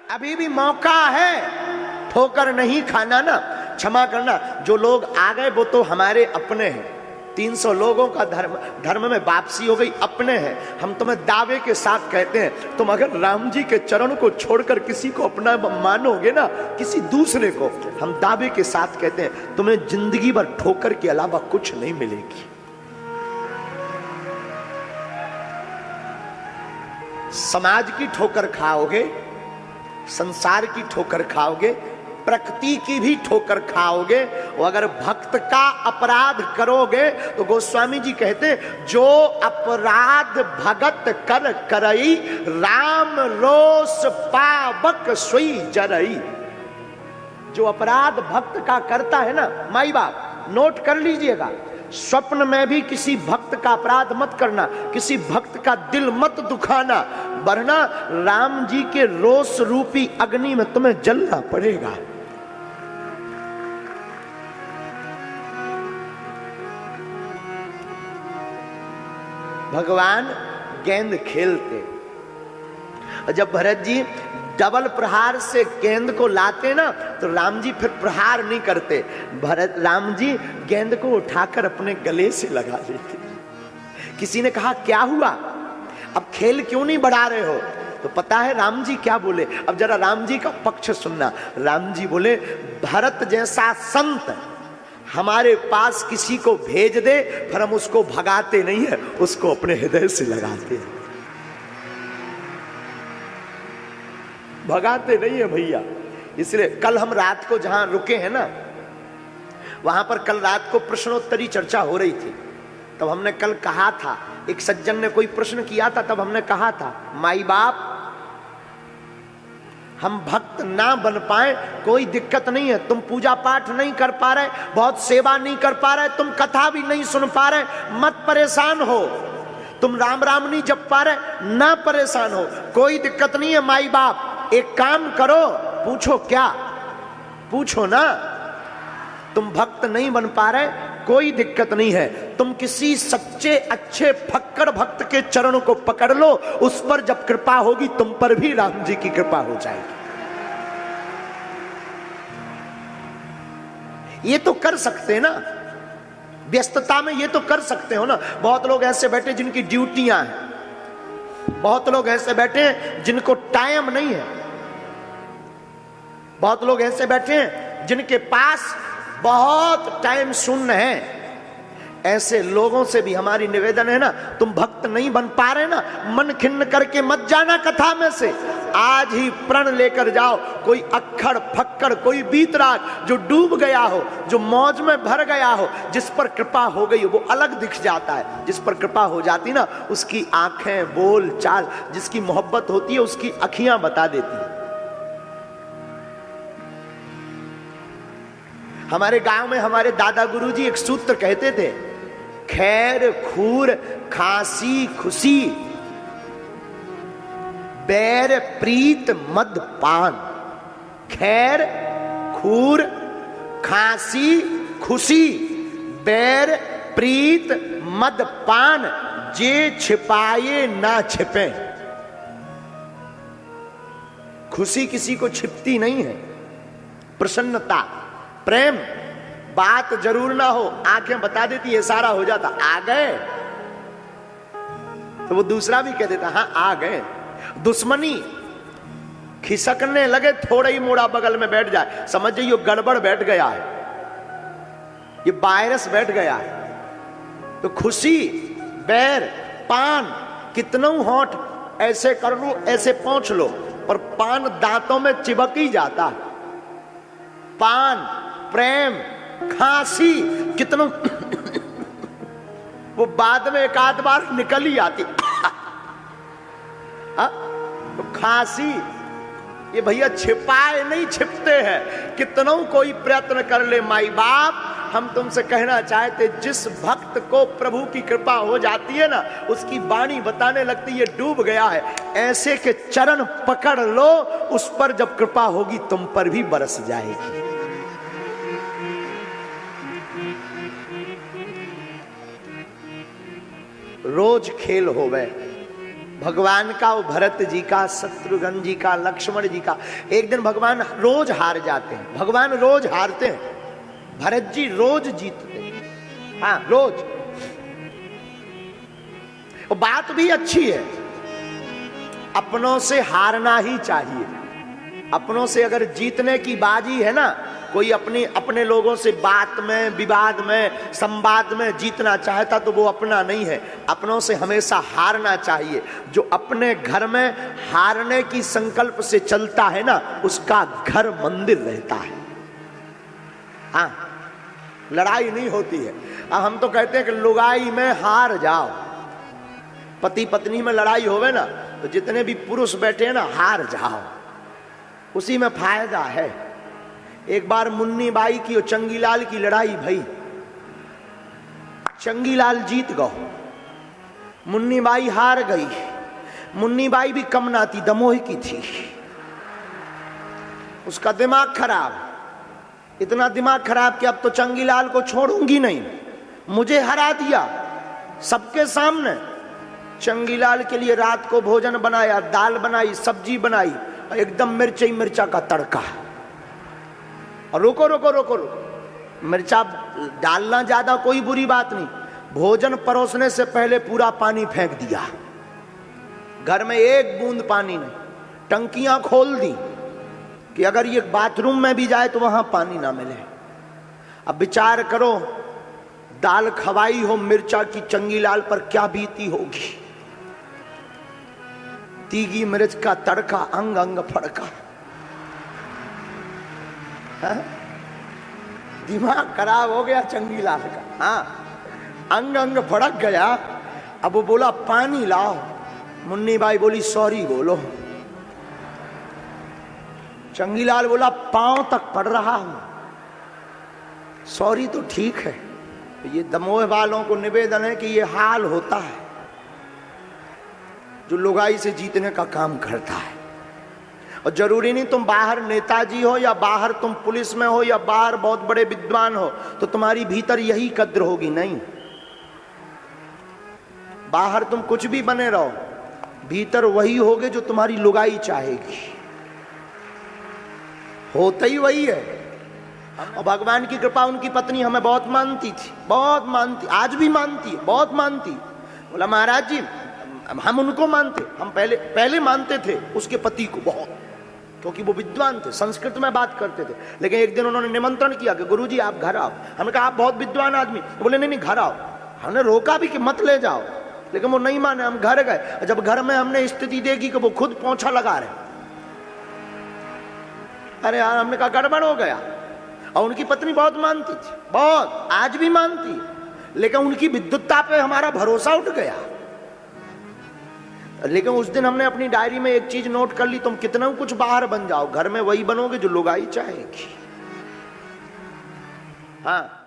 अभी भी मौका है, ठोकर नहीं खाना ना। क्षमा करना, जो लोग आ गए वो तो हमारे अपने हैं। 300 लोगों का धर्म में वापसी हो गई, अपने हैं। हम तुम्हें दावे के साथ कहते हैं, तुम अगर राम जी के चरण को छोड़कर किसी को अपना मानोगे ना, किसी दूसरे को, हम दावे के साथ कहते हैं तुम्हें जिंदगी भर ठोकर के अलावा कुछ नहीं मिलेगी। समाज की ठोकर खाओगे, संसार की ठोकर खाओगे, प्रकृति की भी ठोकर खाओगे। और अगर भक्त का अपराध करोगे तो गोस्वामी जी कहते, जो अपराध भगत कर करई, राम रोष पावक सोई जरई। जो अपराध भक्त का करता है ना, माई बाप नोट कर लीजिएगा, स्वप्न में भी किसी भक्त का अपराध मत करना, किसी भक्त का दिल मत दुखाना, वरना राम जी के रोष रूपी अग्नि में तुम्हें जलना पड़ेगा। भगवान गेंद खेलते, और जब भरत जी डबल प्रहार से गेंद को लाते ना, तो राम जी फिर प्रहार नहीं करते, राम जी गेंद को उठाकर अपने गले से लगा लेते। किसी ने कहा क्या हुआ, अब खेल क्यों नहीं बढ़ा रहे हो? तो पता है राम जी क्या बोले? अब जरा राम जी का पक्ष सुनना। राम जी बोले, भरत जैसा संत हमारे पास किसी को भेज दे, फिर हम उसको भगाते नहीं है, उसको अपने हृदय से लगाते हैं। भगाते नहीं है भैया। इसलिए कल हम रात को जहां रुके हैं ना, वहां पर कल रात को प्रश्नोत्तरी चर्चा हो रही थी। तब हमने कल कहा था, एक सज्जन ने कोई प्रश्न किया था, तब हमने कहा था, माई बाप हम भक्त ना बन पाए कोई दिक्कत नहीं है, तुम पूजा पाठ नहीं कर पा रहे, बहुत सेवा नहीं कर पा रहे, तुम कथा भी नहीं सुन पा रहे, मत परेशान हो। तुम राम राम नहीं जप पा रहे, ना परेशान हो, कोई दिक्कत नहीं है। माई बाप एक काम करो, पूछो क्या, पूछो ना। तुम भक्त नहीं बन पा रहे, कोई दिक्कत नहीं है, तुम किसी सच्चे अच्छे फक्कड़ भक्त के चरणों को पकड़ लो, उस पर जब कृपा होगी तुम पर भी राम जी की कृपा हो जाएगी। ये तो कर सकते हैं ना, व्यस्तता में ये तो कर सकते हो ना। बहुत लोग ऐसे बैठे जिनकी ड्यूटियां हैं, बहुत लोग ऐसे बैठे हैं जिनको टाइम नहीं है, बहुत लोग ऐसे बैठे हैं जिनके पास बहुत टाइम शून्य है। ऐसे लोगों से भी हमारी निवेदन है ना, तुम भक्त नहीं बन पा रहे ना, मन खिन्न करके मत जाना कथा में से, आज ही प्रण लेकर जाओ। कोई अक्खड़ फक्कड़, कोई बीतराग जो डूब गया हो, जो मौज में भर गया हो, जिस पर कृपा हो गई वो अलग दिख जाता है। जिस पर कृपा हो जाती ना, उसकी आंखें, बोल चाल, जिसकी मोहब्बत होती है उसकी अखियां बता देती है। हमारे गांव में हमारे दादा गुरुजी एक सूत्र कहते थे, खैर खूर खांसी खुशी, बैर प्रीत मद पान। खैर खूर खांसी खुशी, बैर प्रीत मद पान, जे छिपाए ना छिपे। खुशी किसी को छिपती नहीं है, प्रसन्नता, प्रेम, बात जरूर ना हो, आंखें बता देती है, सारा हो जाता। आ गए तो वो दूसरा भी कह देता हाँ आ गए। दुश्मनी, खिसकने लगे, थोड़ा ही मोड़ा बगल में बैठ जाए, समझ जाइए गड़बड़ बैठ गया है, ये वायरस बैठ गया है। तो खुशी, बैर, पान, कितनों होठ ऐसे कर लो, ऐसे पहुंच लो, पर पान दांतों में चिपक ही जाता है। पान, प्रेम, खांसी, कितनों वो बाद में एक आध बार निकल ही आती। तो खांसी ये भैया छिपाए नहीं छिपते हैं, कितनों कोई प्रयत्न कर ले। माई बाप हम तुमसे कहना चाहते, जिस भक्त को प्रभु की कृपा हो जाती है ना, उसकी वाणी बताने लगती है डूब गया है, ऐसे के चरण पकड़ लो, उस पर जब कृपा होगी तुम पर भी बरस जाएगी। रोज खेल होवे, भगवान का, वो भरत जी का, शत्रुघ्न जी का, लक्ष्मण जी का। एक दिन भगवान रोज हार जाते हैं, भगवान रोज हारते हैं, भरत जी रोज जीतते हैं। हाँ, रोज। वो बात भी अच्छी है, अपनों से हारना ही चाहिए। अपनों से अगर जीतने की बाजी है ना, कोई अपने लोगों से बात में, विवाद में, संवाद में जीतना चाहता तो वो अपना नहीं है। अपनों से हमेशा हारना चाहिए। जो अपने घर में हारने की संकल्प से चलता है ना, उसका घर मंदिर रहता है। हाँ, लड़ाई नहीं होती है। हम तो कहते हैं कि लुगाई में हार जाओ। पति पत्नी में लड़ाई होवे ना, तो जितने भी पुरुष बैठे हैं ना, हार जाओ, उसी में फायदा है। एक बार मुन्नी बाई की और चंगीलाल की लड़ाई भई, चंगीलाल जीत गए, मुन्नी बाई हार गई। मुन्नी बाई भी कम ना थी, दमोह की थी, उसका दिमाग खराब, इतना दिमाग खराब कि अब तो चंगीलाल को छोड़ूंगी नहीं, मुझे हरा दिया सबके सामने। चंगीलाल के लिए रात को भोजन बनाया, दाल बनाई, सब्जी बनाई, एकदम मिर्ची मिर्चा का तड़का। और रोको रोको रोको रोको, मिर्चा डालना ज्यादा कोई बुरी बात नहीं, भोजन परोसने से पहले पूरा पानी फेंक दिया, घर में एक बूंद पानी नहीं, टंकियां खोल दी कि अगर ये बाथरूम में भी जाए तो वहां पानी ना मिले। अब विचार करो, दाल खवाई हो मिर्चा की चंगीलाल पर, क्या बीती होगी। तीगी मिर्च का तड़का, अंग अंग फड़का। दिमाग खराब हो गया चंगीलाल का। हाँ, अंग अंग फड़क गया। अब वो बोला पानी लाओ, मुन्नी बाई बोली सॉरी बोलो। चंगीलाल बोला पांव तक पड़ रहा हूं, सॉरी तो ठीक है। ये दमोह वालों को निवेदन है कि ये हाल होता है जो लुगाई से जीतने का काम करता है। और जरूरी नहीं तुम बाहर नेताजी हो, या बाहर तुम पुलिस में हो, या बाहर बहुत बड़े विद्वान हो तो तुम्हारी भीतर यही कद्र होगी, नहीं। बाहर तुम कुछ भी बने रहो, भीतर वही होगे जो तुम्हारी लुगाई चाहेगी, होता ही वही है। और भगवान की कृपा, उनकी पत्नी हमें बहुत मानती थी, बहुत मानती, आज भी मानती है, बहुत मानती। बोला महाराज जी हम उनको मानते, हम पहले मानते थे उसके पति को बहुत, क्योंकि वो विद्वान थे, संस्कृत में बात करते थे। लेकिन एक दिन उन्होंने निमंत्रण किया कि गुरुजी आप घर आओ। हमने कहा आप बहुत विद्वान आदमी, तो बोले नहीं नहीं घर आओ। हमने रोका भी कि मत ले जाओ, लेकिन वो नहीं माने, हम घर गए। जब घर में हमने स्थिति देखी कि वो खुद पोंछा लगा रहे, अरे यार हमने कहा गड़बड़ हो गया। और उनकी पत्नी बहुत मानती थी, बहुत, आज भी मानती, लेकिन उनकी विद्युत्ता पे हमारा भरोसा उठ गया। लेकिन उस दिन हमने अपनी डायरी में एक चीज नोट कर ली, तुम कितना कुछ बाहर बन जाओ, घर में वही बनोगे जो लुगाई चाहेगी। हाँ,